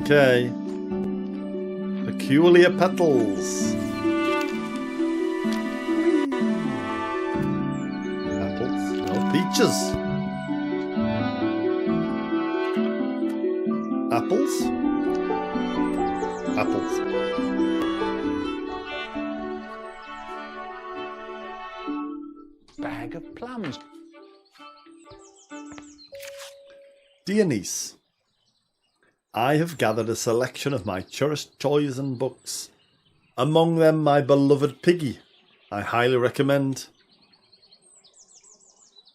Okay. Peculiar petals. Apples. No, peaches. Apples. Apples. Bag of plums. Dear niece, I have gathered a selection of my cherished toys and books. Among them, my beloved Piggy. I highly recommend.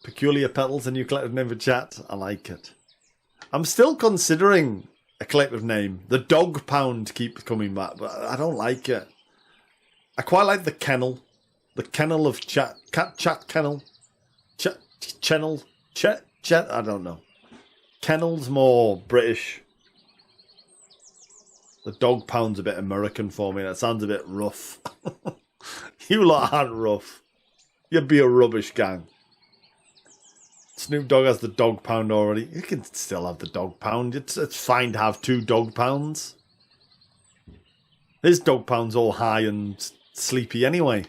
Peculiar Petals, a new collective name for chat. I like it. I'm still considering a collective name. The Dog Pound keeps coming back, but I don't like it. I quite like the Kennel. The Kennel of Chat. Chat Kennel. Channel. Chat. I don't know. Kennel's more British. The Dog Pound's a bit American for me. That sounds a bit rough. You lot aren't rough. You'd be a rubbish gang. Snoop Dogg has the Dog Pound already. You can still have the Dog Pound. It's fine to have 2 Dog Pounds. His Dog Pound's all high and sleepy anyway.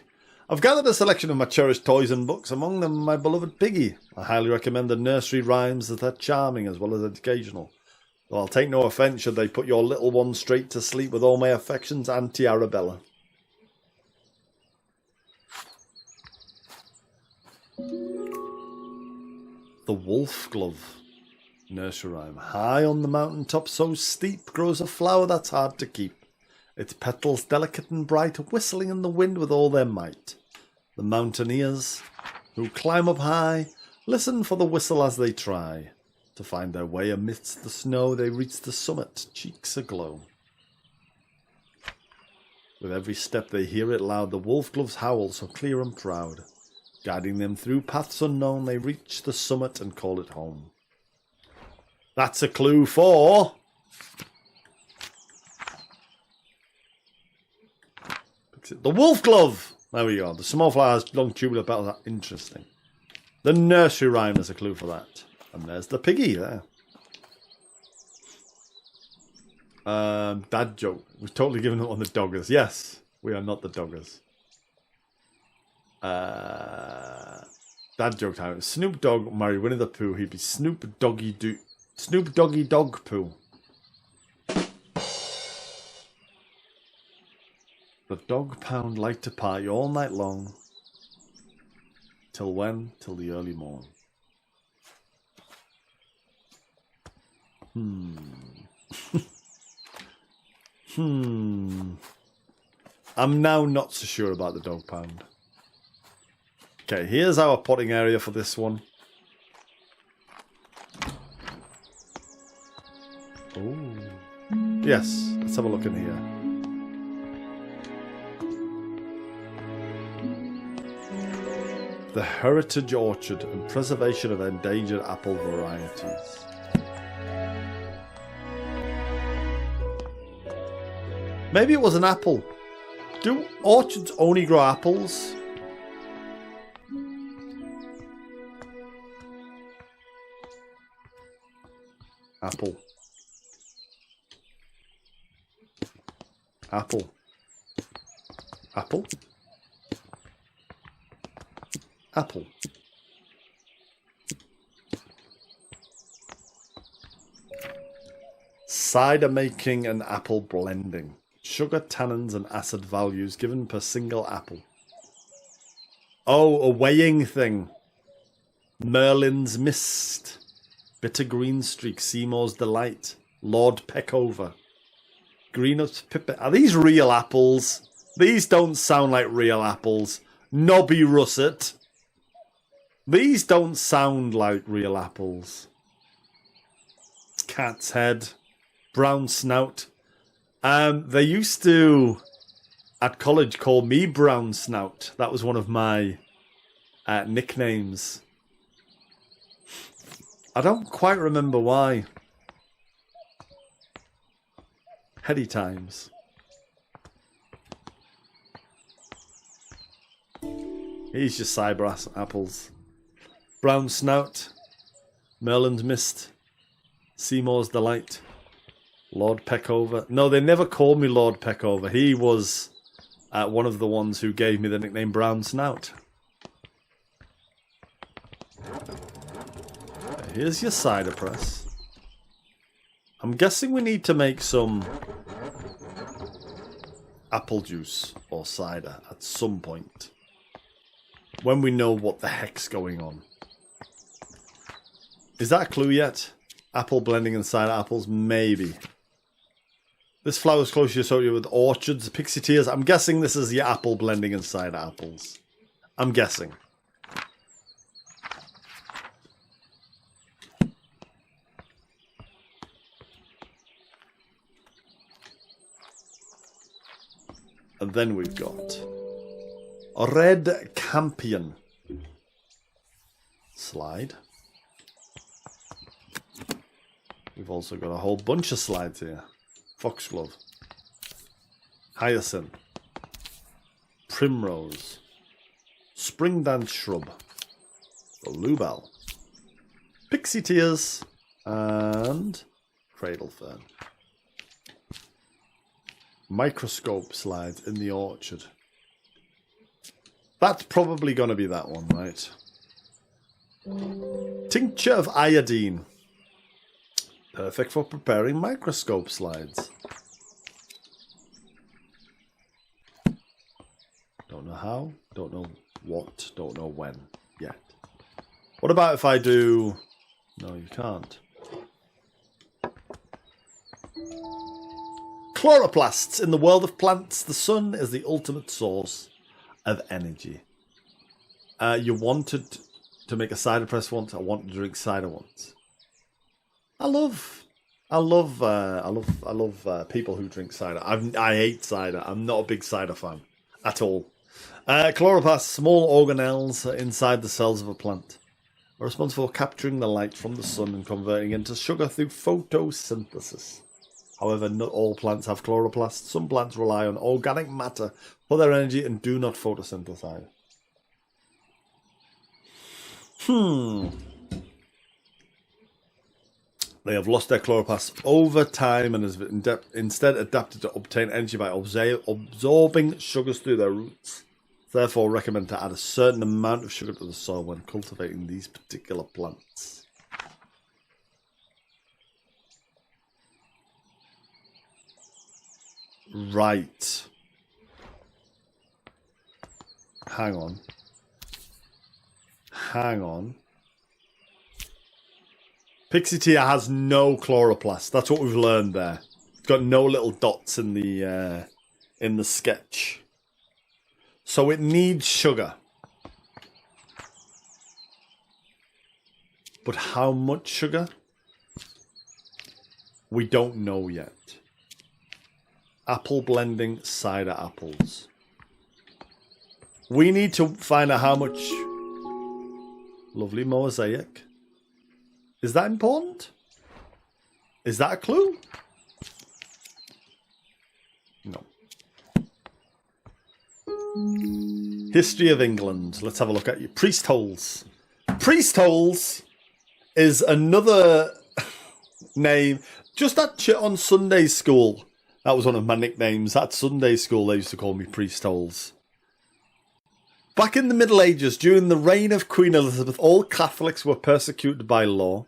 I've gathered a selection of my cherished toys and books, among them my beloved Piggy. I highly recommend the nursery rhymes that are charming as well as educational. Though I'll take no offence should they put your little one straight to sleep. With all my affections, Auntie Arabella. The Wolf Glove. Nursery rhyme. High on the mountain top so steep grows a flower that's hard to keep. Its petals delicate and bright, whistling in the wind with all their might. The mountaineers who climb up high listen for the whistle as they try. To find their way amidst the snow, they reach the summit, cheeks aglow. With every step they hear it loud, the wolf gloves howl so clear and proud. Guiding them through paths unknown, they reach the summit and call it home. That's a clue for... the wolf glove! There we go. The small flowers, long tubular petals are interesting. The nursery rhyme is a clue for that. And there's the Piggy there. Dad joke. We've totally given up on the Doggers. Yes, we are not the Doggers. Dad joke time. Snoop Dogg married Winnie the Pooh. He'd be Snoop Doggy Dog Pooh. The Dog Pound liked to party all night long. Till when? Till the early morn. I'm now not so sure about the Dog Pound. Okay, here's our potting area for this one. Oh, yes. Let's have a look in here. The Heritage Orchard and Preservation of Endangered Apple Varieties. Maybe it was an apple. Do orchards only grow apples? Apple. Apple. Apple. Apple. Cider making and apple blending. Sugar, tannins and acid values given per single apple. Oh, a weighing thing. Merlin's Mist. Bitter Green Streak. Seymour's Delight. Lord Peckover. Greenup's Pippin. Are these real apples? These don't sound like real apples. Nobby Russet. These don't sound like real apples. Cat's Head. Brown Snout. They used to, at college, call me Brown Snout. That was one of my nicknames. I don't quite remember why. Heady times. Here's your cyber apples. Brown Snout. Merlin's Mist. Seymour's Delight. Lord Peckover. No, they never called me Lord Peckover. He was one of the ones who gave me the nickname Brown Snout. Here's your cider press. I'm guessing we need to make some apple juice or cider at some point. When we know what the heck's going on. Is that a clue yet? Apple blending and cider apples? Maybe. This flower is closely associated with orchards, pixie tears. I'm guessing this is your apple blending and cider apples. I'm guessing. And then we've got a red campion. Slide. We've also got a whole bunch of slides here. Foxglove. Hyacinth. Primrose. Spring dance shrub. Bluebell. Pixie tears. And cradle fern. Microscope slides in the orchard. That's probably going to be that one, right? Tincture of iodine. Perfect for preparing microscope slides. Don't know how, don't know what, don't know when yet. What about if I do... No, you can't. Chloroplasts. In the world of plants, the sun is the ultimate source of energy. You wanted to make a cider press once. I wanted to drink cider once. I love people who drink cider. I hate cider. I'm not a big cider fan at all. Chloroplasts, small organelles inside the cells of a plant, are responsible for capturing the light from the sun and converting into sugar through photosynthesis. However, not all plants have chloroplasts. Some plants rely on organic matter for their energy and do not photosynthesize. They have lost their chloroplasts over time and has instead adapted to obtain energy by absorbing sugars through their roots. Therefore, recommend to add a certain amount of sugar to the soil when cultivating these particular plants. Right. Hang on. Pixie tear has no chloroplast. That's what we've learned there. It's got no little dots in the sketch. So it needs sugar. But how much sugar? We don't know yet. Apple blending cider apples. We need to find out how much. Lovely mosaic. Is that important? Is that a clue? No. History of England. Let's have a look at you. Priest holes. Priest holes is another name. Just that on Sunday school. That was one of my nicknames. At Sunday school, they used to call me Priest holes. Back in the Middle Ages, during the reign of Queen Elizabeth, all Catholics were persecuted by law.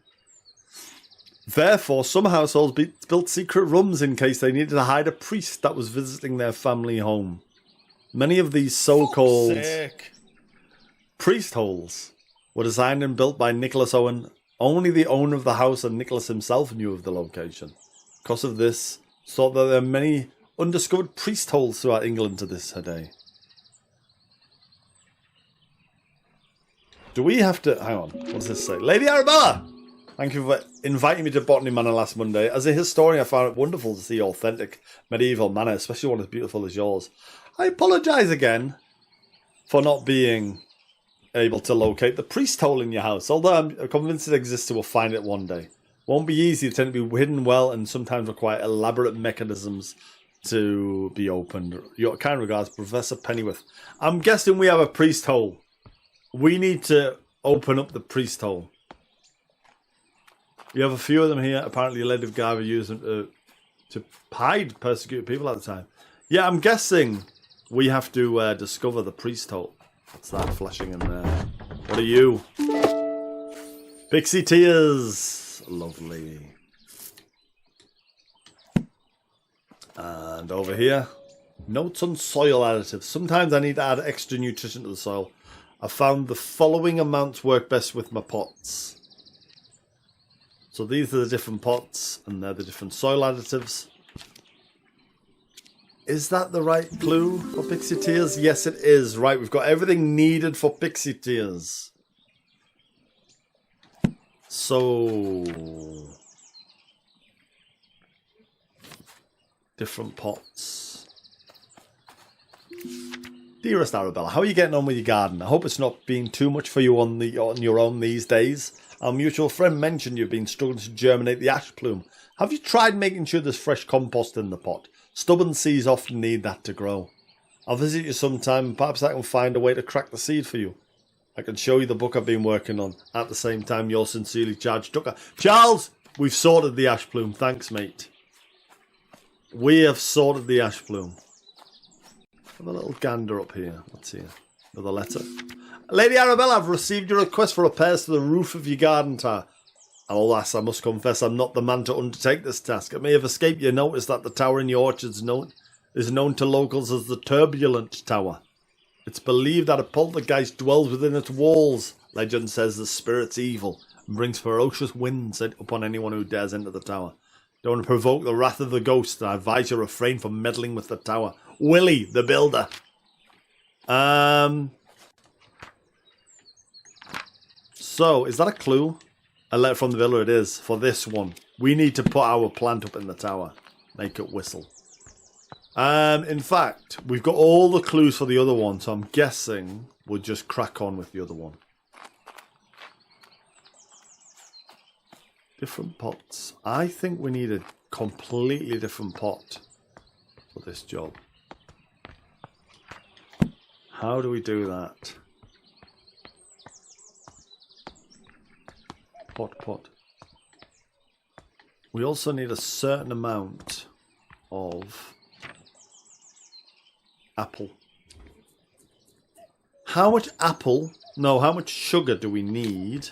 Therefore, some households built secret rooms in case they needed to hide a priest that was visiting their family home. Many of these so-called priest holes were designed and built by Nicholas Owen. Only the owner of the house and Nicholas himself knew of the location. Because of this, it's thought that there are many undiscovered priest holes throughout England to this day. Do we have to... Hang on. What does this say? Lady Arabella! Thank you for inviting me to Botany Manor last Monday. As a historian, I found it wonderful to see authentic medieval manor, especially one as beautiful as yours. I apologise again for not being able to locate the priest hole in your house. Although I'm convinced it exists, we'll find it one day. Won't be easy. They tend to be hidden well and sometimes require elaborate mechanisms to be opened. Your kind regards, Professor Pennyworth. I'm guessing we have a priest hole. We need to open up the priest hole. You have a few of them here. Apparently, a lady of Garver used them to to hide persecuted people at the time. Yeah, I'm guessing we have to discover the priest hole. What's that flashing in there? What are you? Pixie tears. Lovely. And over here, notes on soil additives. Sometimes I need to add extra nutrition to the soil. I found the following amounts work best with my pots. So these are the different pots, and they're the different soil additives. Is that the right clue for Pixie Tears? Yes, it is. Right, we've got everything needed for Pixie Tears. So... different pots. Dearest Arabella, how are you getting on with your garden? I hope it's not been too much for you on your own these days. Our mutual friend mentioned you've been struggling to germinate the ash plume. Have you tried making sure there's fresh compost in the pot? Stubborn seeds often need that to grow. I'll visit you sometime and perhaps I can find a way to crack the seed for you. I can show you the book I've been working on. At the same time, yours sincerely, Charles Tucker. Charles, we've sorted the ash plume. Thanks, mate. We have sorted the ash plume. Have a little gander up here. What's here? Another letter. Lady Arabella, I've received your request for repairs to the roof of your garden tower. Alas, I must confess I'm not the man to undertake this task. It may have escaped your notice that the tower in your orchard is known to locals as the Turbulent Tower. It's believed that a poltergeist dwells within its walls. Legend says the spirit's evil and brings ferocious winds upon anyone who dares enter the tower. Don't want to provoke the wrath of the ghost, and I advise you refrain from meddling with the tower. Willie, the builder. So, is that a clue? A letter from the builder it is, for this one. We need to put our plant up in the tower. Make it whistle. In fact, we've got all the clues for the other one, so I'm guessing we'll just crack on with the other one. Different pots. I think we need a completely different pot for this job. How do we do that? Pot. We also need a certain amount of apple. How much apple? No, how much sugar do we need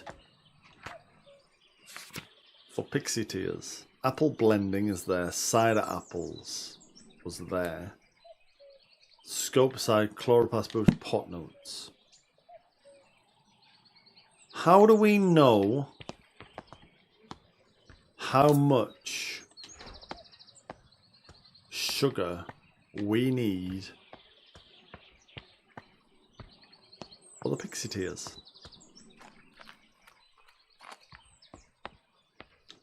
for Pixie Tears? Apple blending is there. Cider apples was there. Scope side, chloroplast boost, pot notes. How do we know how much sugar we need for the Pixie Tears?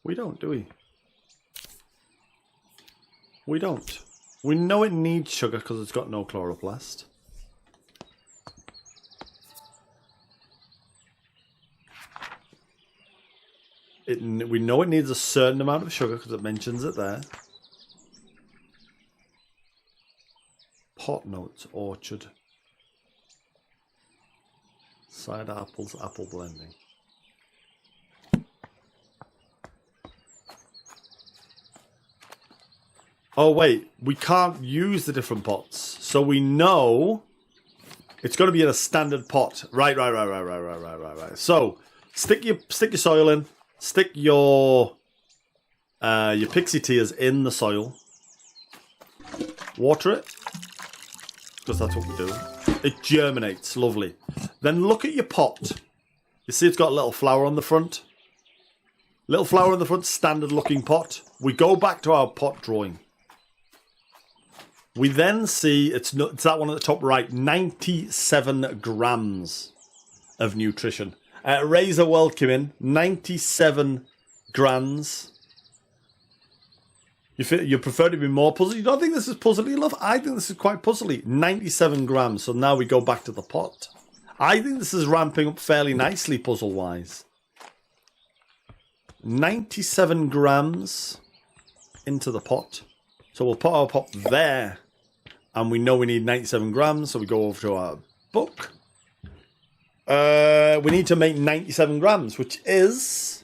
We don't, do we? We don't. We know it needs sugar because it's got no chloroplast. We know it needs a certain amount of sugar because it mentions it there. Pot notes, orchard. Cider apples, apple blending. Oh wait, we can't use the different pots. So we know it's going to be in a standard pot. Right. So stick your soil in. Stick your Pixie Tears in the soil. Water it. Because that's what we do. It germinates. Lovely. Then look at your pot. You see it's got a little flower on the front? Little flower on the front, standard looking pot. We go back to our pot drawing. We then see, it's that one at the top right, 97 grams of nutrition. Razor welcome in, 97 grams. You prefer to be more puzzly? You don't think this is puzzly enough? I think this is quite puzzly. 97 grams, so now we go back to the pot. I think this is ramping up fairly nicely puzzle-wise. 97 grams into the pot. So we'll put our pot there. And we know we need 97 grams, so we go over to our book. We need to make 97 grams, which is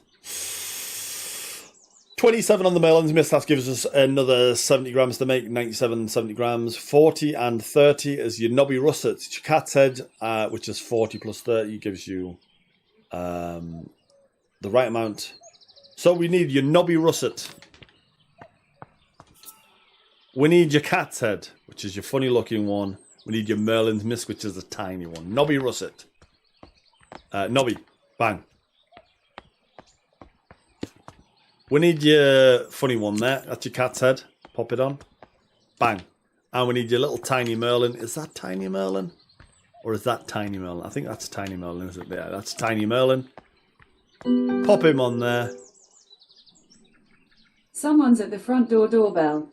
27 on the Merlin's Mist. That gives us another 70 grams to make. 97, 70 grams. 40 and 30 is your Knobby Russet. It's your Cat's Head, which is 40 plus 30. Gives you the right amount. So we need your Knobby Russet. We need your Cat's Head, which is your funny looking one. We need your Merlin's Mist, which is a tiny one. Knobby Russet. Knobby. Bang. We need your funny one there. That's your Cat's Head. Pop it on. Bang. And we need your little tiny Merlin. Is that tiny Merlin? Or is that tiny Merlin? I think that's tiny Merlin, isn't it? Yeah, that's tiny Merlin. Pop him on there. Someone's at the front door doorbell.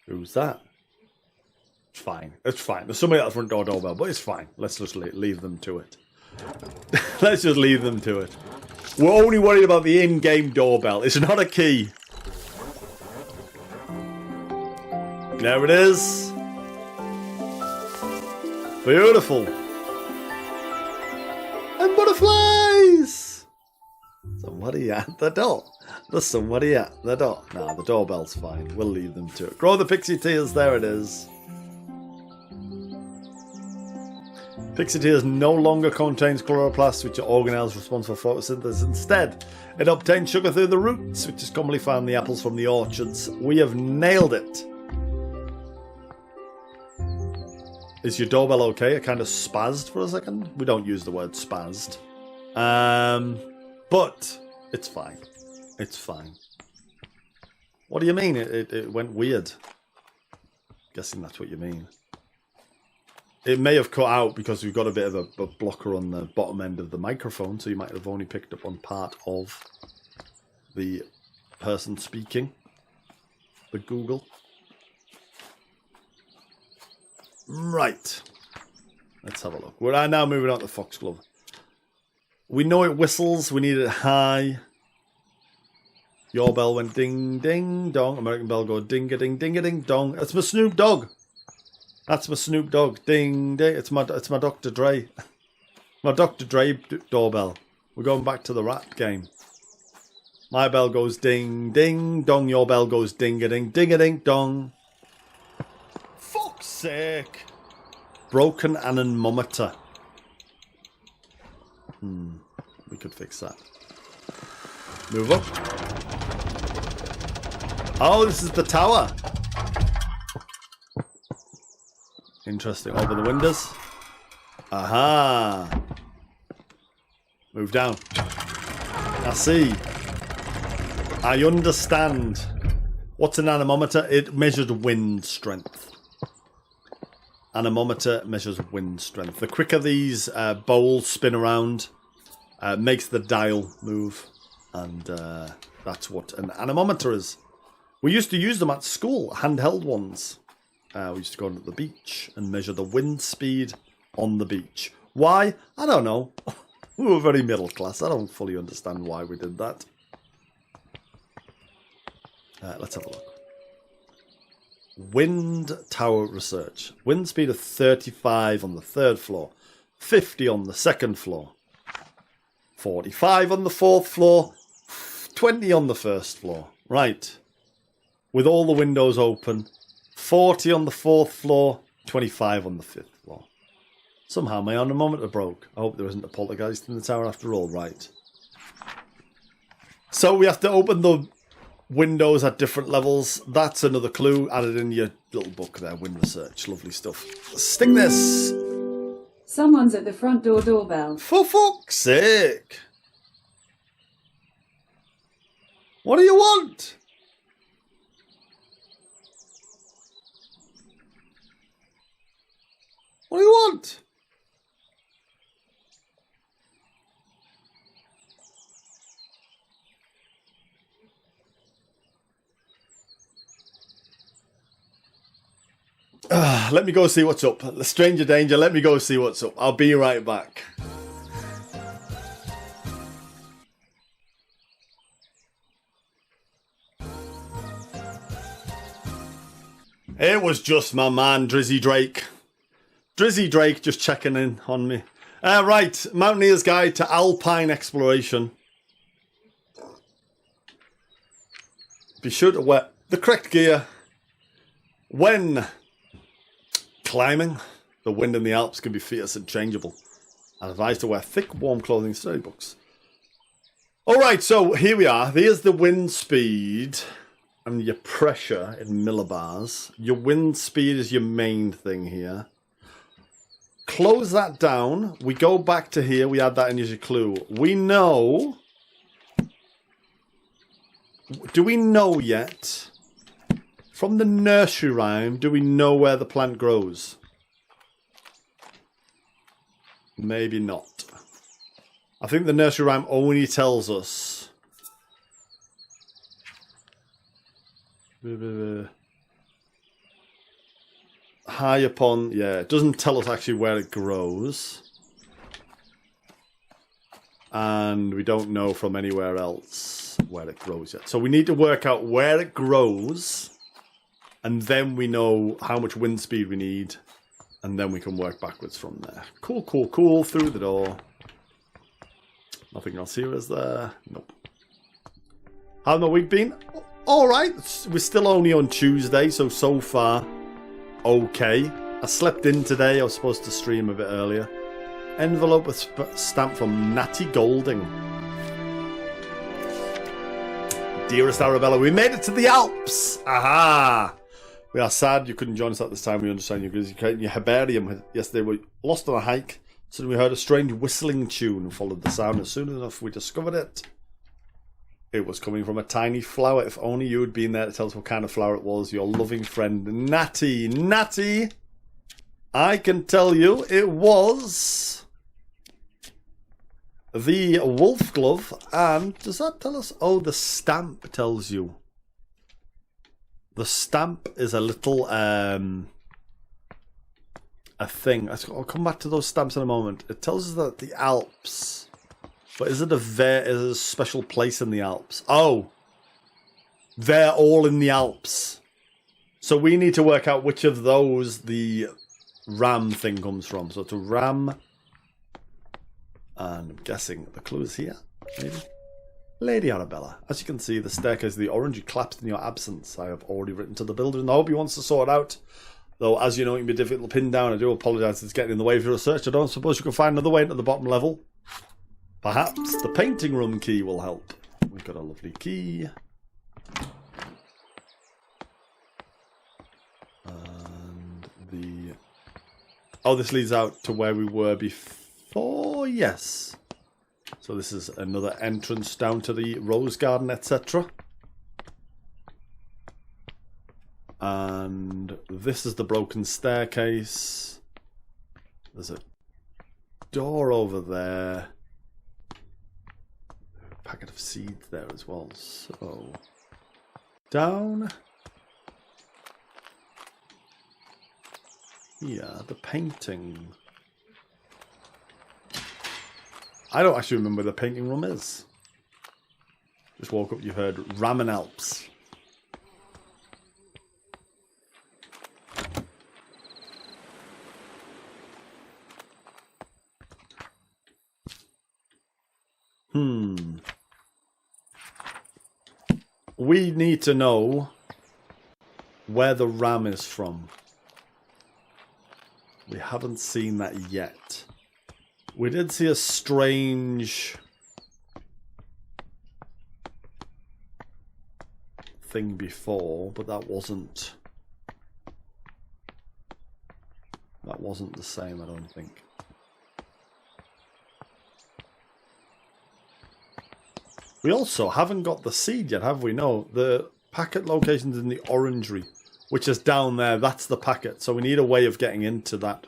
Who's that? It's fine. It's fine. There's somebody at the front door doorbell, but it's fine. Let's just leave them to it. Let's just leave them to it. We're only worried about the in-game doorbell. It's not a key. There it is. Beautiful. And butterflies! Somebody at the door. There's somebody at the door. No, the doorbell's fine. We'll leave them to it. Grow the pixie tears. There it is. Pixie tears no longer contains chloroplasts, which are organelles responsible for photosynthesis. Instead, it obtains sugar through the roots, which is commonly found in the apples from the orchards. We have nailed it. Is your doorbell okay? It kind of spazzed for a second. We don't use the word spazzed. But it's fine. It's fine. What do you mean? It went weird. Guessing that's what you mean. It may have cut out because we've got a bit of a blocker on the bottom end of the microphone, so you might have only picked up on part of the person speaking. The Google. Right. Let's have a look. We're now moving on to the foxglove. We know it whistles. We need it high. Your bell went ding, ding, dong. American bell go ding-a-ding, ding-a-ding, dong. That's my Snoop Dogg. That's my Snoop Dogg. Ding, ding. It's my Dr. Dre. My Dr. Dre doorbell. We're going back to the rap game. My bell goes ding, ding, dong. Your bell goes ding-a-ding, ding-a-ding, dong. Fuck's sake. Broken anemometer. We could fix that. Move up. Oh, this is the tower. Interesting. Open the windows. Aha. Move down. I see. I understand. What's an anemometer? It measures wind strength. Anemometer measures wind strength. The quicker these bowls spin around, makes the dial move. And that's what an anemometer is. We used to use them at school, handheld ones. We used to go to the beach and measure the wind speed on the beach. Why? I don't know. We were very middle class. I don't fully understand why we did that. Let's have a look. Wind tower research. Wind speed of 35 on the third floor. 50 on the second floor. 45 on the fourth floor. 20 on the first floor. Right. With all the windows open. 40 on the fourth floor. 25 on the fifth floor. Somehow my anemometer broke. I hope there isn't a poltergeist in the tower after all. Right. So we have to open the windows at different levels. That's another clue. Added in your little book there. Wind research. Lovely stuff. Stick this. Someone's at the front door doorbell. For fuck's sake. What do you want? What do you want? Let me go see what's up. Stranger danger, let me go see what's up. I'll be right back. It was just my man, Drizzy Drake. Drizzy Drake just checking in on me. Right, Mountaineer's Guide to Alpine Exploration. Be sure to wear the correct gear when climbing. The wind in the Alps can be fierce and changeable. I'm advised to wear thick, warm clothing, study books. Alright, so here we are. There's the wind speed and your pressure in millibars. Your wind speed is your main thing here. Close that down. We go back to here. We add that in as your clue. We know... Do we know yet? From the nursery rhyme, do we know where the plant grows? Maybe not. I think the nursery rhyme only tells us... High upon, yeah, it doesn't tell us actually where it grows. And we don't know from anywhere else where it grows yet. So we need to work out where it grows. And then we know how much wind speed we need. And then we can work backwards from there. Cool, cool, cool. Through the door. Nothing else here, is there? Nope. How's my week been? Alright. We're still only on Tuesday, so far... okay. I slept in today. I was supposed to stream a bit earlier. Envelope with stamp from Natty Golding. Dearest Arabella, we made it to the Alps. Aha! We are sad you couldn't join us at this time. We understand you because you in your herbarium yesterday. We lost on a hike. So we heard a strange whistling tune and followed the sound. As soon enough we discovered it. It was coming from a tiny flower. If only you had been there to tell us what kind of flower it was. Your loving friend, Natty. Natty, I can tell you it was the wolf glove. And does that tell us? Oh, the stamp tells you. The stamp is a little, a thing. I'll come back to those stamps in a moment. It tells us that the Alps... But is it a special place in the Alps? Oh, they're all in the Alps. So we need to work out which of those the ram thing comes from. So it's a ram. And I'm guessing the clue is here, maybe. Lady Arabella. As you can see, the staircase of the orange collapsed in your absence. I have already written to the builder and I hope he wants to sort it out. Though, as you know, it can be difficult to pin down. I do apologise it's getting in the way of your research. I don't suppose you can find another way into the bottom level. Perhaps the painting room key will help. We've got a lovely key. And the... Oh, this leads out to where we were before. Yes. So this is another entrance down to the rose garden, etc. And this is the broken staircase. There's a door over there. Packet of seeds there as well. So down here, the painting. I don't actually remember where the painting room is. Just woke up, you heard Ramen Alps. We need to know where the ram is from. We haven't seen that yet. We did see a strange thing before, but that wasn't the same, I don't think. We also haven't got the seed yet, have we? No, the packet location's in the orangery, which is down there. That's the packet. So we need a way of getting into that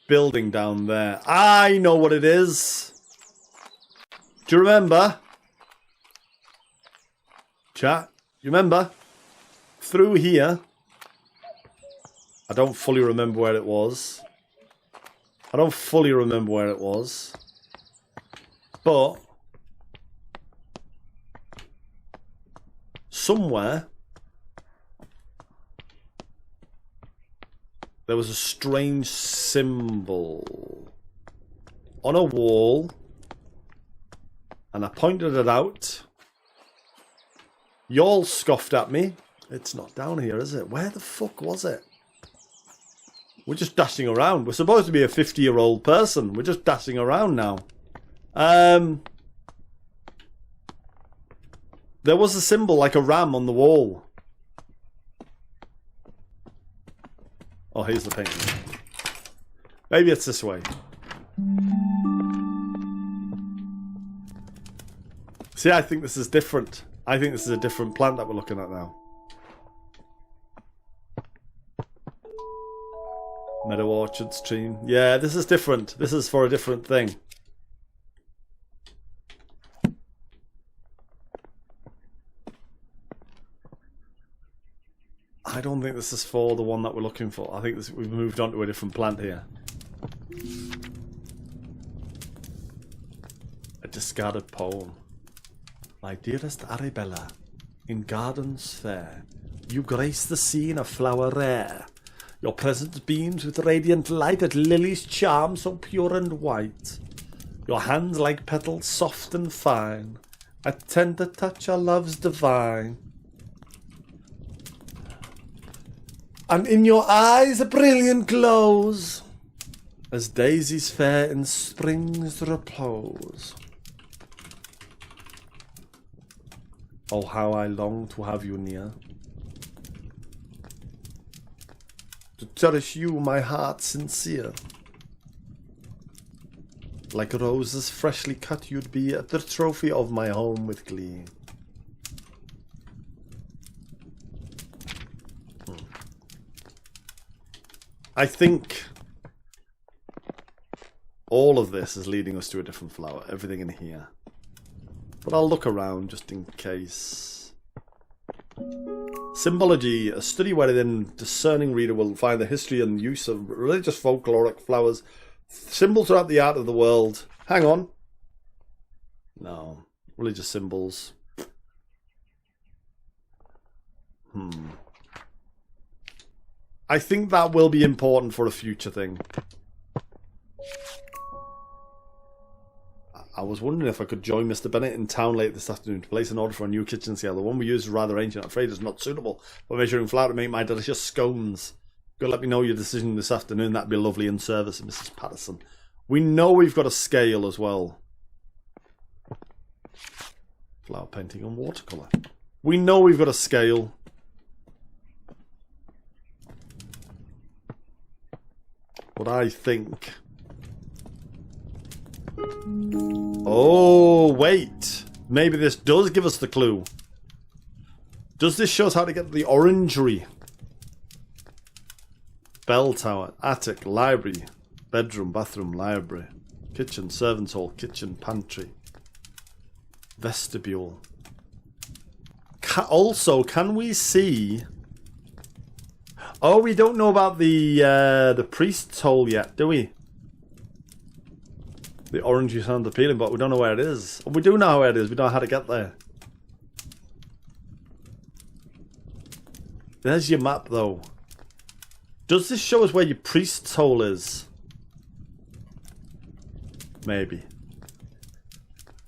building down there. I know what it is. Do you remember? Chat, you remember? Through here. I don't fully remember where it was. But somewhere there was a strange symbol. on a wall and I pointed it out. Y'all scoffed at me. It's not down here, is it? Where the fuck was it? We're just dashing around. We're supposed to be a 50-year-old person. We're just dashing around now. There was a symbol like a ram on the wall. Oh, here's the painting. Maybe it's this way. See, I think this is different. I think this is a different plant that we're looking at now. Meadow orchard stream. Yeah, this is different. This is for a different thing. I don't think this is for the one that we're looking for. I think we've moved on to a different plant here. A discarded poem. My dearest Arabella, in gardens fair, you grace the scene, a flower rare. Your presence beams with radiant light at lilies' charm so pure and white. Your hands like petals soft and fine, a tender touch our love's divine. And in your eyes a brilliant glows, as daisies fair in spring's repose. Oh, how I long to have you near, to cherish you, my heart sincere. Like roses freshly cut you'd be, at the trophy of my home with glee. I think all of this is leading us to a different flower, everything in here. But I'll look around just in case. Symbology, a study wherein a discerning reader will find the history and use of religious folkloric flowers, symbols throughout the art of the world. Hang on. No. Religious symbols. I think that will be important for a future thing. I was wondering if I could join Mr. Bennett in town late this afternoon to place an order for a new kitchen scale. The one we use is rather ancient. I'm afraid it's not suitable for measuring flour to make my delicious scones. Go let me know your decision this afternoon. That'd be lovely in service, Mrs. Patterson. We know we've got a scale as well. Flower painting and watercolour. We know we've got a scale. But I think... Oh, wait. Maybe this does give us the clue. Does this show us how to get to the orangery? Bell tower, attic, library, bedroom, bathroom, library, kitchen, servants' hall, kitchen, pantry, vestibule. Also, can we see... Oh, we don't know about the priest's hole yet, do we? The orangey sounds appealing, but we don't know where it is. We do know where it is. We know how to get there. There's your map, though. Does this show us where your priest's hole is? Maybe.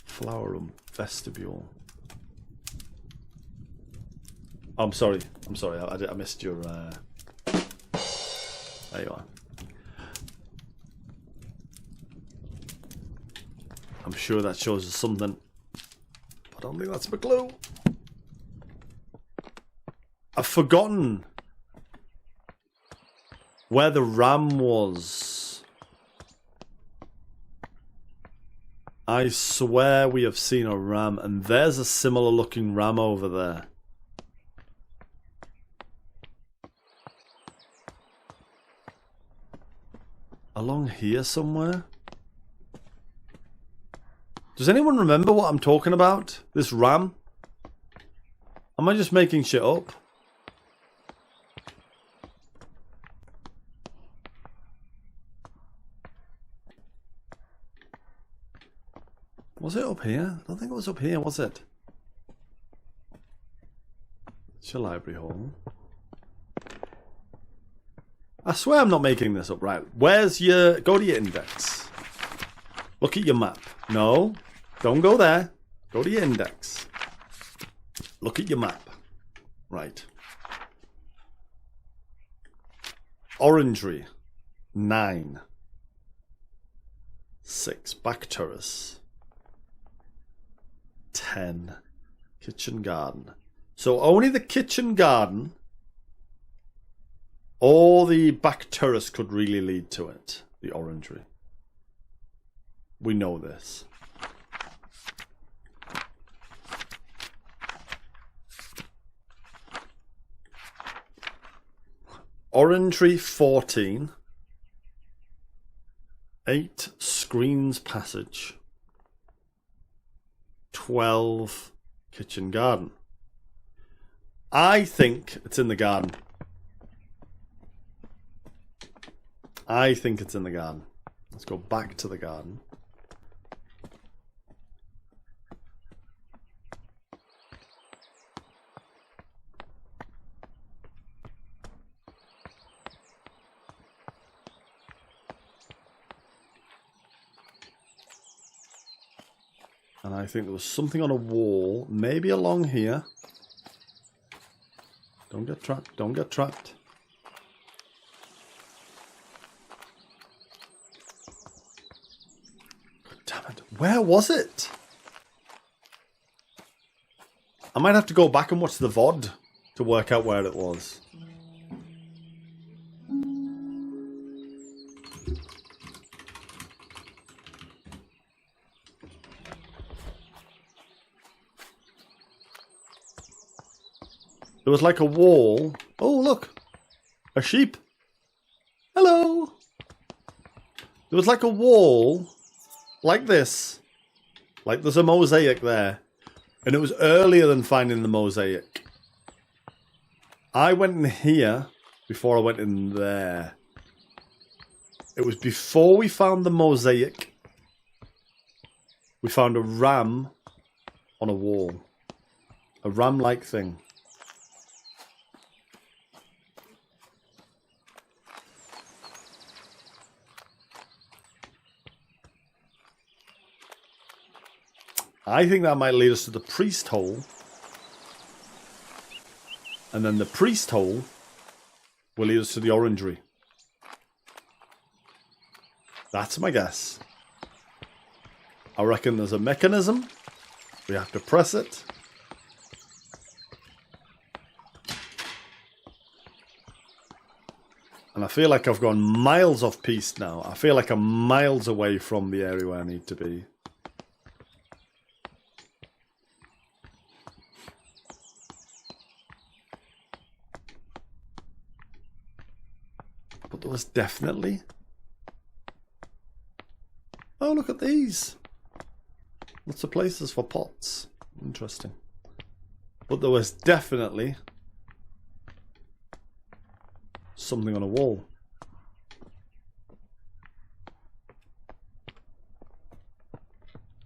Flower room, vestibule. Oh, I'm sorry. I'm sorry. I missed your... There you are. I'm sure that shows us something. I don't think that's my clue. I've forgotten where the ram was. I swear we have seen a ram, and there's a similar looking ram over there. Along here somewhere? Does anyone remember what I'm talking about? This ram? Am I just making shit up? Was it up here? I don't think it was up here, was it? It's your library hall. I swear I'm not making this up, right? Where's your... Go to your index. Look at your map. No, don't go there. Go to your index. Look at your map. Right. Orangery. 9. 6. Back terrace. 10. Kitchen garden. So only the kitchen garden or the back terrace could really lead to it. The orangery. We know this. Orangery 14. 8 screens passage. 12 kitchen garden. I think it's in the garden. I think it's in the garden. Let's go back to the garden. And I think there was something on a wall, maybe along here. Don't get trapped, don't get trapped. God damn it, where was it? I might have to go back and watch the VOD to work out where it was. There was like a wall. Oh, look. A sheep. Hello. There was like a wall. Like this. Like there's a mosaic there. And it was earlier than finding the mosaic. I went in here before I went in there. It was before we found the mosaic. We found a ram on a wall. A ram-like thing. I think that might lead us to the priest hole. And then the priest hole will lead us to the orangery. That's my guess. I reckon there's a mechanism. We have to press it. And I feel like I've gone miles off piste now. I feel like I'm miles away from the area where I need to be. But there was definitely... Oh, look at these. Lots of places for pots. Interesting. But there was definitely something on a wall.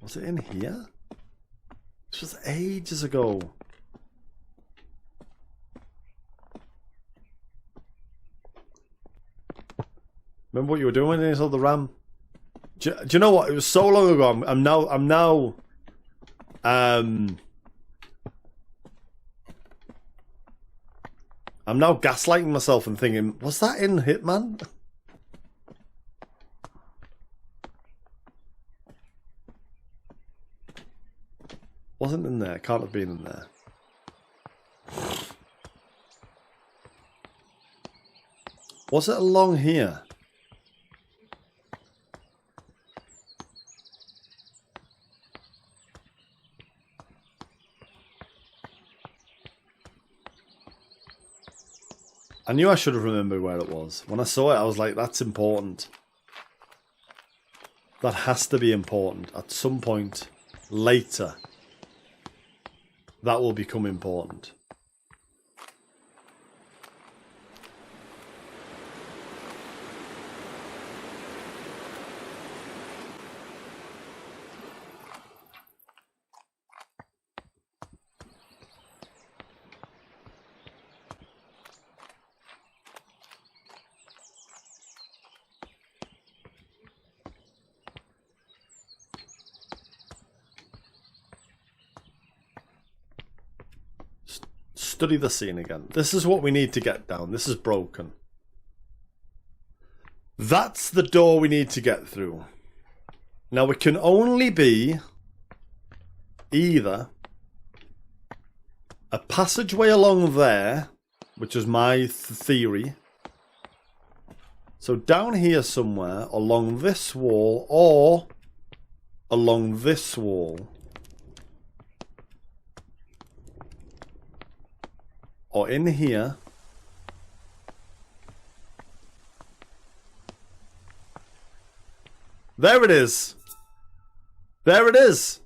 Was it in here? This was ages ago. Remember what you were doing when you saw the ram? Do you know what? It was so long ago. I'm now gaslighting myself and thinking, was that in Hitman? Wasn't in there. Can't have been in there. Was it along here? I knew I should have remembered where it was. When I saw it, I was like, that's important. That has to be important. At some point later, that will become important. study the scene again. This is what we need to get down. This is broken. That's the door we need to get through. Now it can only be either a passageway along there, which is my theory. So down here somewhere, along this wall, or along this wall. Or in here. There it is. There it is.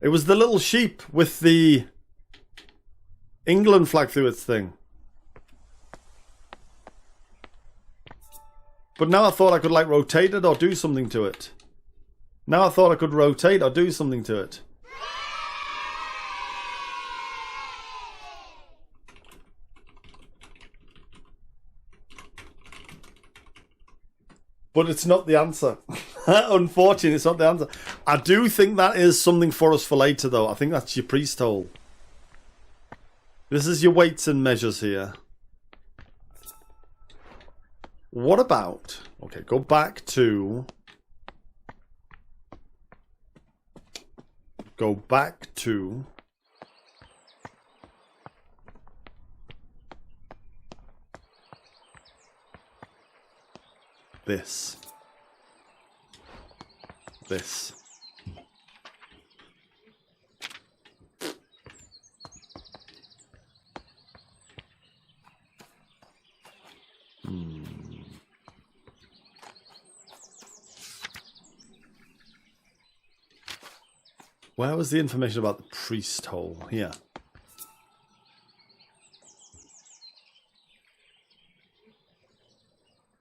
It was the little sheep with the England flag through its thing. But now I thought I could like rotate it or do something to it. Now I thought I could rotate or do something to it. But it's not the answer. Unfortunately, it's not the answer. I do think that is something for us for later, though. I think that's your priest hole. This is your weights and measures here. What about... Okay, go back to... Go back to... This. Where was the information about the priest hole? Here.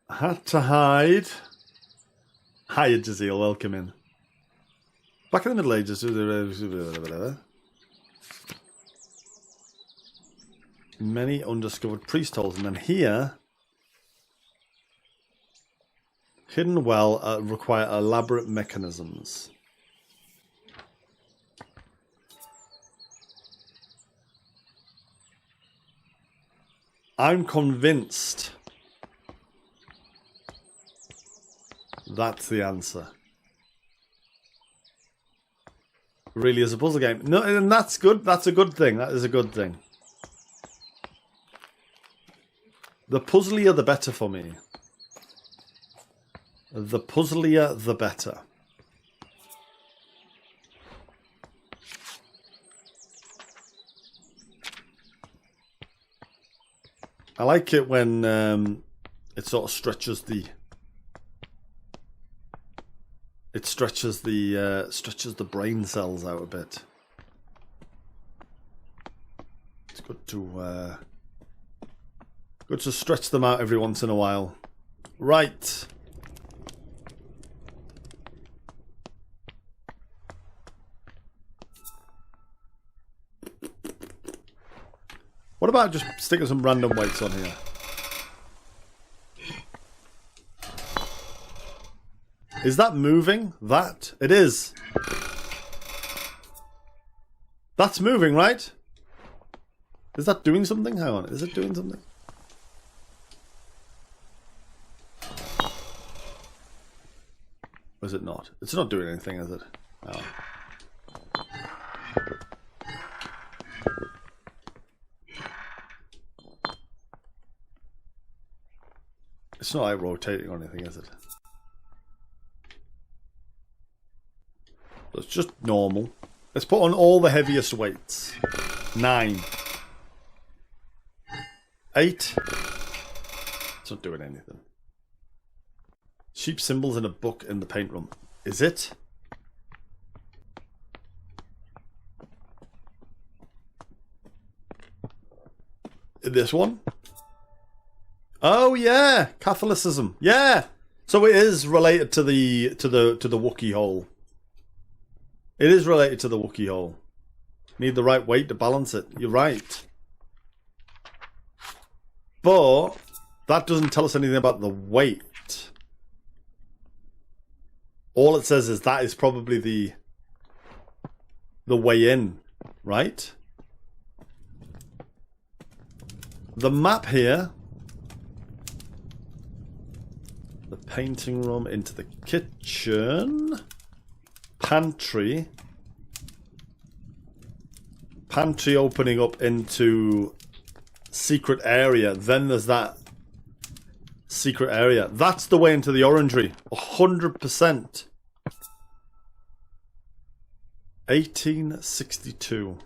Had to hide. Hiya, Jazeel. Welcome in. Back in the Middle Ages. Many undiscovered priest holes. And then here... Hidden well require elaborate mechanisms. I'm convinced that's the answer. Really is a puzzle game. No, and that's good. That's a good thing. That is a good thing. The puzzlier the better for me. The puzzlier the better. I like it when it sort of stretches the... It stretches the brain cells out a bit. It's good to stretch them out every once in a while. Right. What about just sticking some random weights on here? Is that moving? That? It is. That's moving, right? Is that doing something? Hang on. Is it doing something? Or is it not? It's not doing anything, is it? Oh. It's not like rotating or anything, is it? It's just normal. Let's put on all the heaviest weights. 9. 8. It's not doing anything. Sheep symbols in a book in the paint room. Is it? This one? Oh yeah, Catholicism. Yeah. So it is related to the Wookiee hole. It is related to the Wookiee hole. Need the right weight to balance it. You're right. But that doesn't tell us anything about the weight. All it says is that is probably the way in, right? the map here. The painting room into the kitchen. Pantry. Pantry opening up into secret area. Then there's that secret area. That's the way into the orangery. 100%. 1862.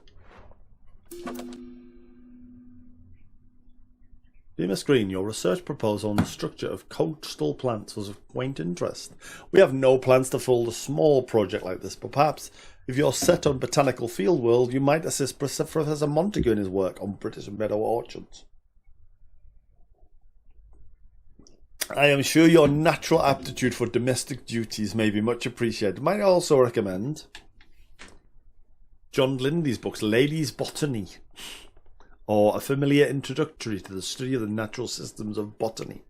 Dear Miss Green, your research proposal on the structure of coastal plants was of quaint interest. We have no plans to fund a small project like this, but perhaps if you're set on botanical field world, you might assist Professor Montague in his work on British meadow orchards. I am sure your natural aptitude for domestic duties may be much appreciated. Might I also recommend John Lindy's books, Ladies' Botany, or A Familiar Introductory to the Study of the Natural Systems of Botany.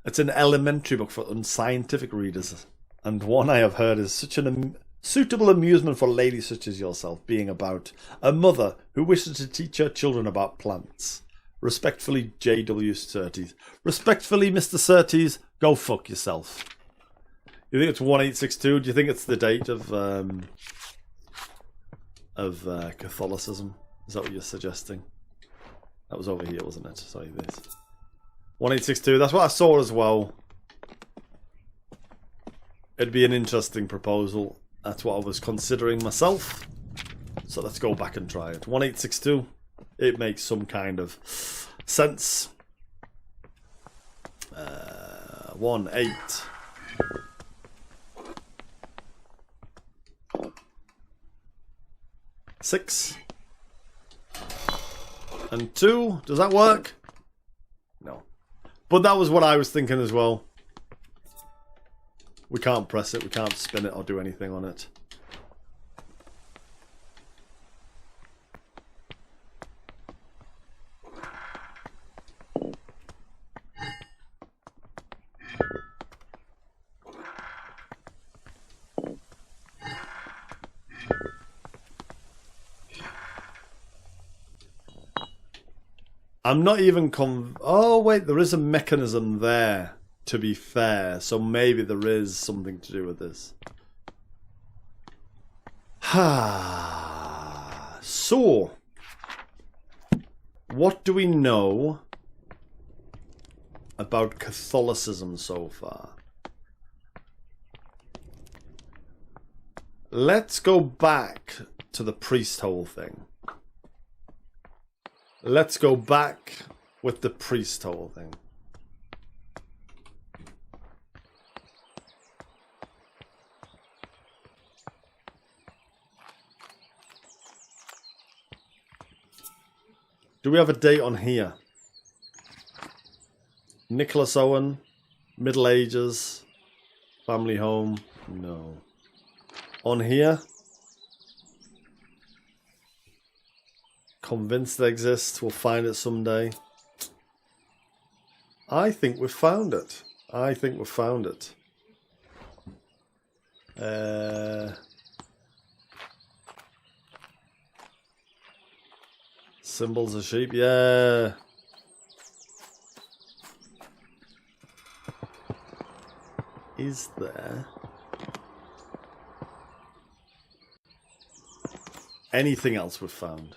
It's an elementary book for unscientific readers, and one I have heard is such an suitable amusement for ladies such as yourself, being about a mother who wishes to teach her children about plants. Respectfully, J.W. Surtees. Respectfully, Mr. Surtees, go fuck yourself. You think it's 1862? Do you think it's the date of Catholicism? Is that what you're suggesting? That was over here, wasn't it? Sorry, this. 1862, that's what I saw as well. It'd be an interesting proposal. That's what I was considering myself. So let's go back and try it. 1862. It makes some kind of sense. 18. 6 and 2. Does that work? No. But that was what I was thinking as well. We can't press it. We can't spin it or do anything on it. I'm not even oh wait, there is a mechanism there, to be fair, so maybe there is something to do with this. So, what do we know about Catholicism so far? Let's go back to the priest hole thing. Let's go back with the priest hole thing. Do we have a date on here? Nicholas Owen, Middle Ages, family home, no. On here? Convinced it exists, we'll find it someday. I think we've found it. I think we've found it. Symbols of sheep, yeah. Is there anything else we've found?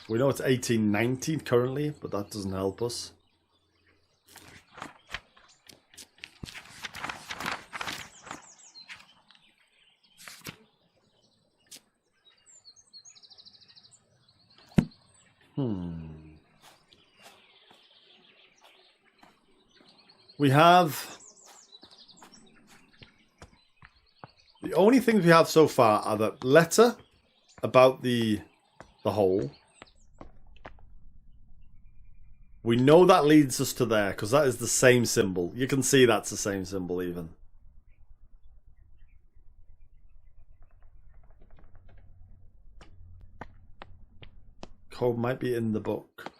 We know it's 1890 currently, but that doesn't help us. We have... The only things we have so far are the letter about the hole. We know that leads us to there, because that is the same symbol. You can see that's the same symbol even. Code might be in the book.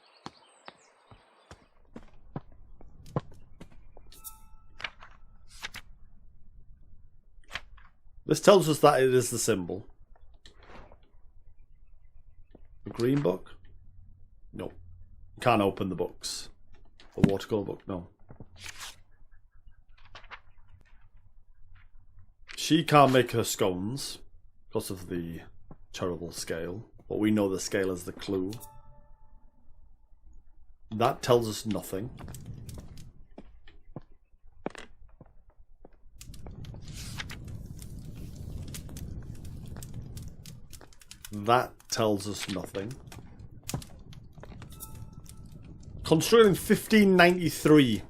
This tells us that it is the symbol. The green book? No. Can't open the books. The watercolor book? No. She can't make her scones because of the terrible scale. But we know the scale is the clue. That tells us nothing. That tells us nothing. Constructed in 1593.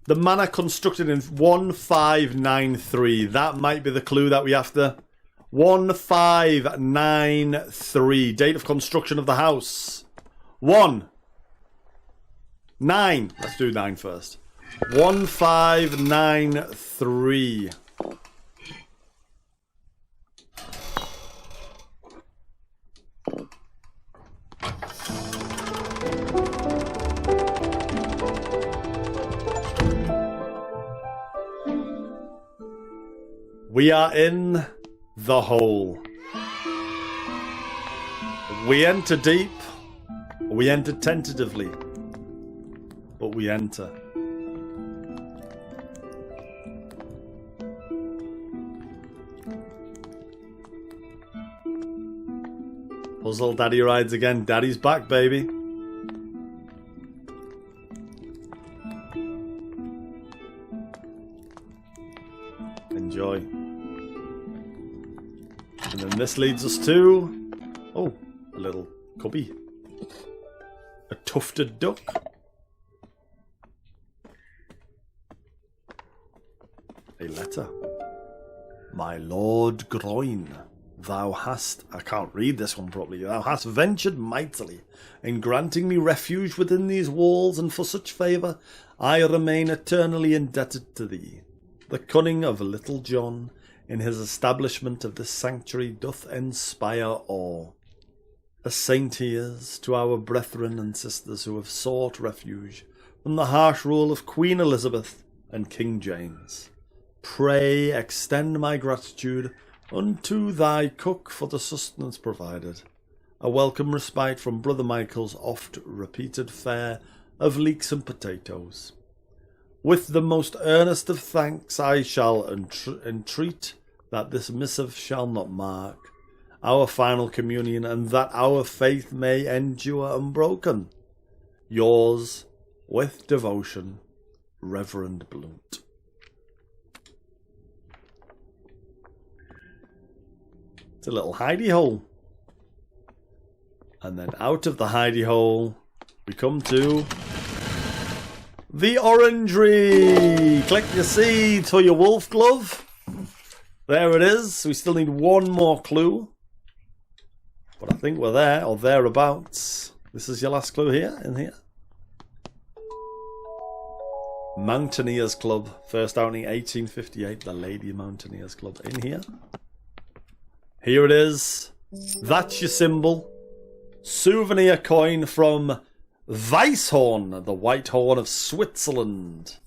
The manor constructed in 1593. That might be the clue that we have to... 1593. Date of construction of the house. 1. 9. Let's do 9 first. 1593. We are in the hole. We enter deep. We enter tentatively. But we enter. Puzzle Daddy rides again. Daddy's back, baby. Enjoy. And then this leads us to... Oh, a little cubby. A tufted duck. A letter. My Lord Groin, thou hast... I can't read this one properly. Thou hast ventured mightily in granting me refuge within these walls, and for such favour I remain eternally indebted to thee. The cunning of Little John in his establishment of this sanctuary doth inspire awe. A saint he is to our brethren and sisters who have sought refuge from the harsh rule of Queen Elizabeth and King James. Pray extend my gratitude unto thy cook for the sustenance provided. A welcome respite from Brother Michael's oft-repeated fare of leeks and potatoes. With the most earnest of thanks I shall entreat that this missive shall not mark our final communion, and that our faith may endure unbroken. Yours, with devotion, Reverend Blunt. It's a little hidey hole. And then out of the hidey hole, we come to... the orangery! Click your seeds for your wolf glove. There it is. We still need one more clue. But I think we're there, or thereabouts. This is your last clue here, in here. Mountaineers Club. First outing 1858. The Lady Mountaineers Club. In here. Here it is. That's your symbol. Souvenir coin from Weisshorn, the white horn of Switzerland.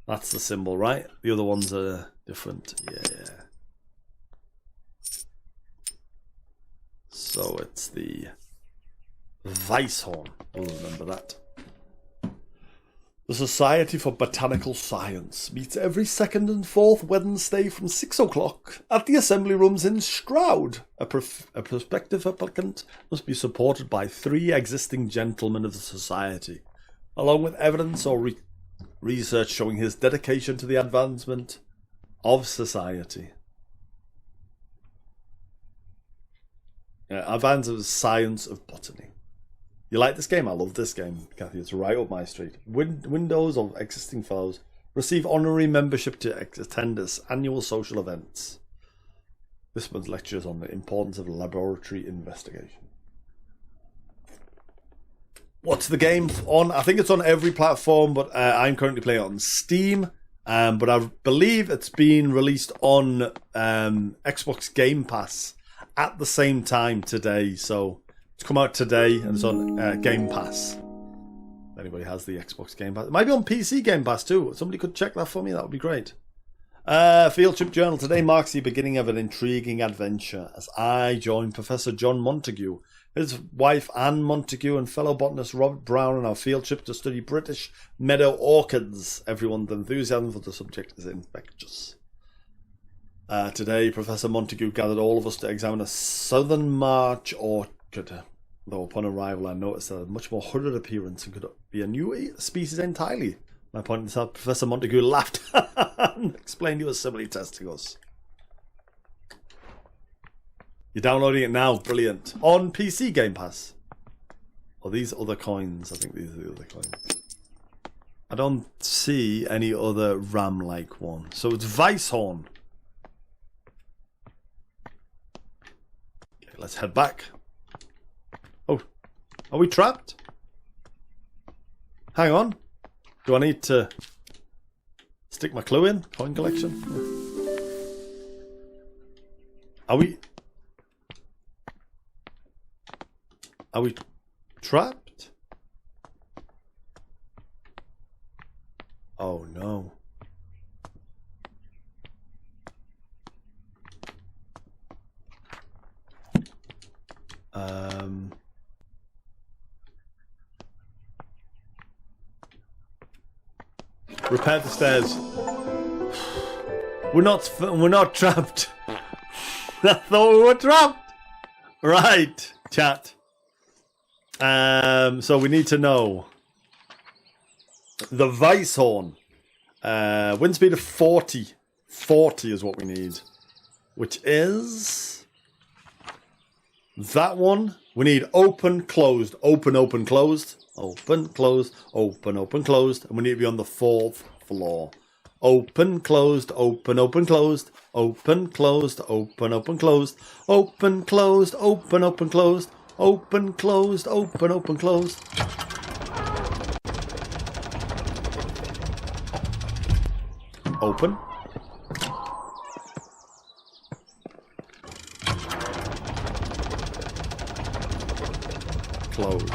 That's the symbol, right? The other ones are different. Yeah. So it's the Weisshorn. We'll remember that. The Society for Botanical Science meets every second and fourth Wednesday from 6 o'clock at the Assembly Rooms in Stroud. A prospective applicant must be supported by 3 existing gentlemen of the Society, along with evidence or research showing his dedication to the advancement of society. Advance of the science of botany. You like this game? I love this game, Kathy. It's right up my street. Windows of existing fellows receive honorary membership to attend its annual social events. This month's lectures on the importance of laboratory investigation. What's the game on? I think it's on every platform, but I'm currently playing it on Steam. But I believe it's been released on Xbox Game Pass at the same time today. So it's come out today and it's on Game Pass. If anybody has the Xbox Game Pass. It might be on PC Game Pass too. Somebody could check that for me. That would be great. Field trip journal. Today marks the beginning of an intriguing adventure as I join Professor John Montague, his wife Anne Montague, and fellow botanist Robert Brown on our field trip to study British meadow orchids. Everyone's enthusiasm for the subject is infectious. Today, Professor Montague gathered all of us to examine a southern March orchid. Though upon arrival, I noticed that a much more hooded appearance and could be a new species entirely. My point is that Professor Montague laughed and explained he was simply testing us. You're downloading it now. Brilliant. On PC Game Pass. Oh, these other coins. I think these are the other coins. I don't see any other ram-like one. So it's Weisshorn. Okay, let's head back. Oh, are we trapped? Hang on. Do I need to stick my clue in? Coin collection? Are we trapped? Oh no. Repair the stairs. We're not trapped. I thought we were trapped. Right, chat. So we need to know the Weisshorn. Wind speed of 40. 40 is what we need, which is that one. We need open, closed, open, open, closed, open, closed, open, open, closed, and we need to be on the 4th floor. Open, closed, open, open, closed, open, closed, open, open, closed, open, closed, open, open, closed, open, closed, open, open, closed. Open. Closed.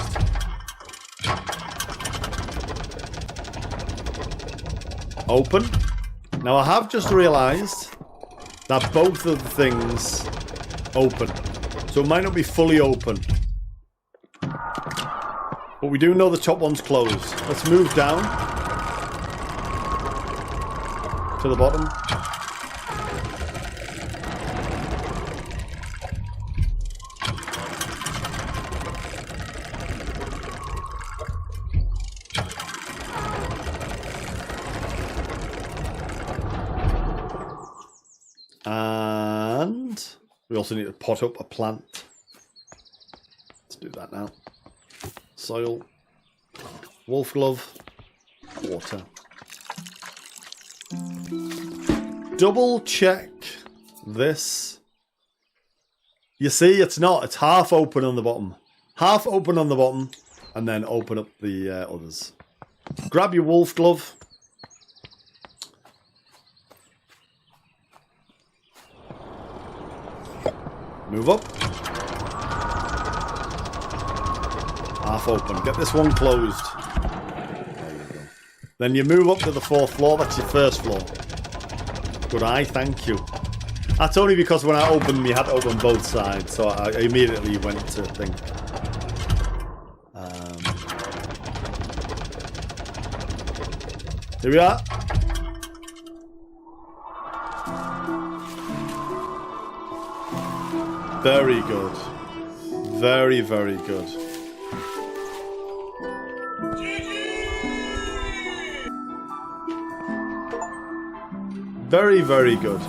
Open. Now I have just realised that both of the things open. So it might not be fully open. But we do know the top one's closed. Let's move down to the bottom. And we also need to pot up a plant. Let's do that now. Soil, wolf glove, water. Double check this. You see, it's not. It's half open on the bottom. Half open on the bottom, and then open up the others. Grab your wolf glove. Move up. Half open. Get this one closed. There you go. Then you move up to the 4th floor. That's your first floor. Good eye, thank you. That's only because when I opened them, you had to open both sides. So I immediately went to think. Here we are. Very good. Very, very good. Very, very good.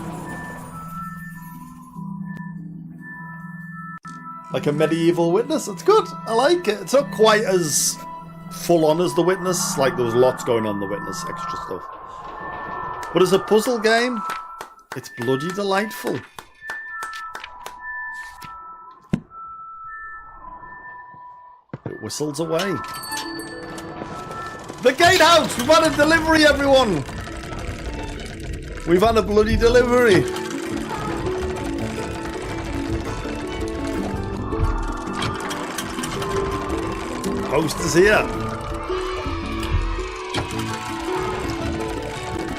Like a medieval witness. It's good. I like it. It's not quite as full on as the witness. Like there was lots going on in the witness, extra stuff. But as a puzzle game, it's bloody delightful. It whistles away. The gatehouse! We've had a delivery, everyone! We've had a bloody delivery. Host is here.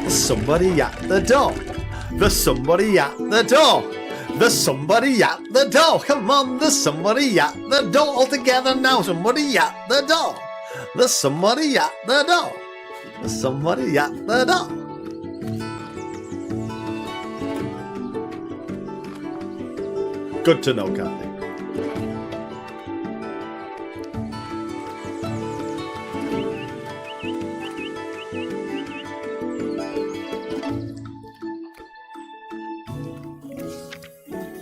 There's somebody at the door. There's somebody at the door. There's somebody at the door. Come on, there's somebody at the door. All together now, somebody at the door. There's somebody at the door. There's somebody at the door. Good to know, Kathy.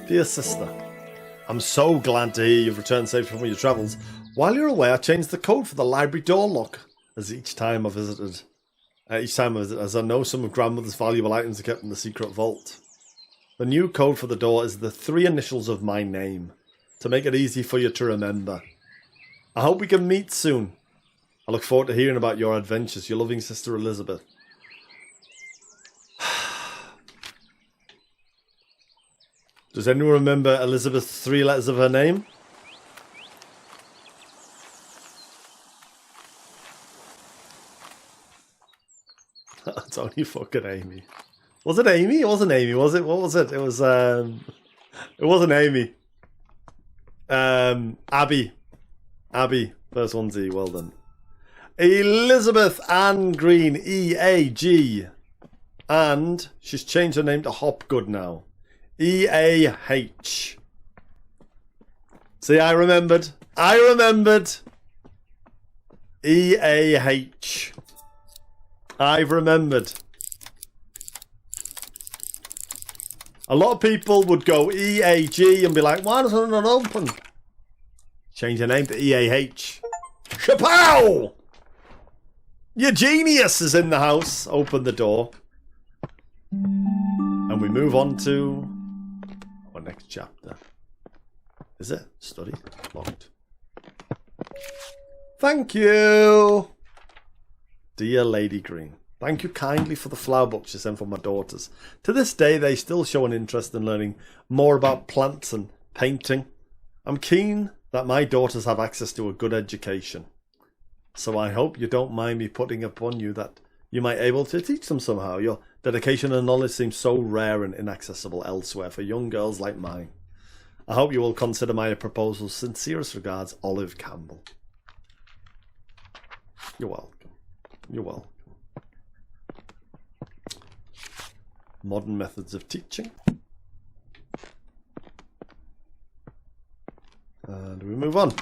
Dear sister, I'm so glad to hear you've returned safely from your travels. While you're away, I changed the code for the library door lock. As each time I visited, as I know some of grandmother's valuable items are kept in the secret vault. The new code for the door is the 3 initials of my name, to make it easy for you to remember. I hope we can meet soon. I look forward to hearing about your adventures. Your loving sister Elizabeth. Does anyone remember Elizabeth's 3 letters of her name? It's only fucking Amy. Was it Amy? It wasn't Amy, was it? What was it? It was, it wasn't Amy. Abby. Abby. First one's E. Well done. Elizabeth Ann Green. E-A-G. And she's changed her name to Hopgood now. E-A-H. See, I remembered. I remembered. E-A-H. I've remembered. A lot of people would go E-A-G and be like, why doesn't it not open? Change your name to E-A-H. Chapow! Your genius is in the house. Open the door. And we move on to our next chapter. Is it? Study. Locked. Thank you. Dear Lady Green, thank you kindly for the flower books you sent for my daughters. To this day, they still show an interest in learning more about plants and painting. I'm keen that my daughters have access to a good education. So I hope you don't mind me putting upon you that you might be able to teach them somehow. Your dedication and knowledge seems so rare and inaccessible elsewhere for young girls like mine. I hope you will consider my proposal. Sincerest regards, Olive Campbell. You're welcome. You're welcome. Modern methods of teaching. And we move on.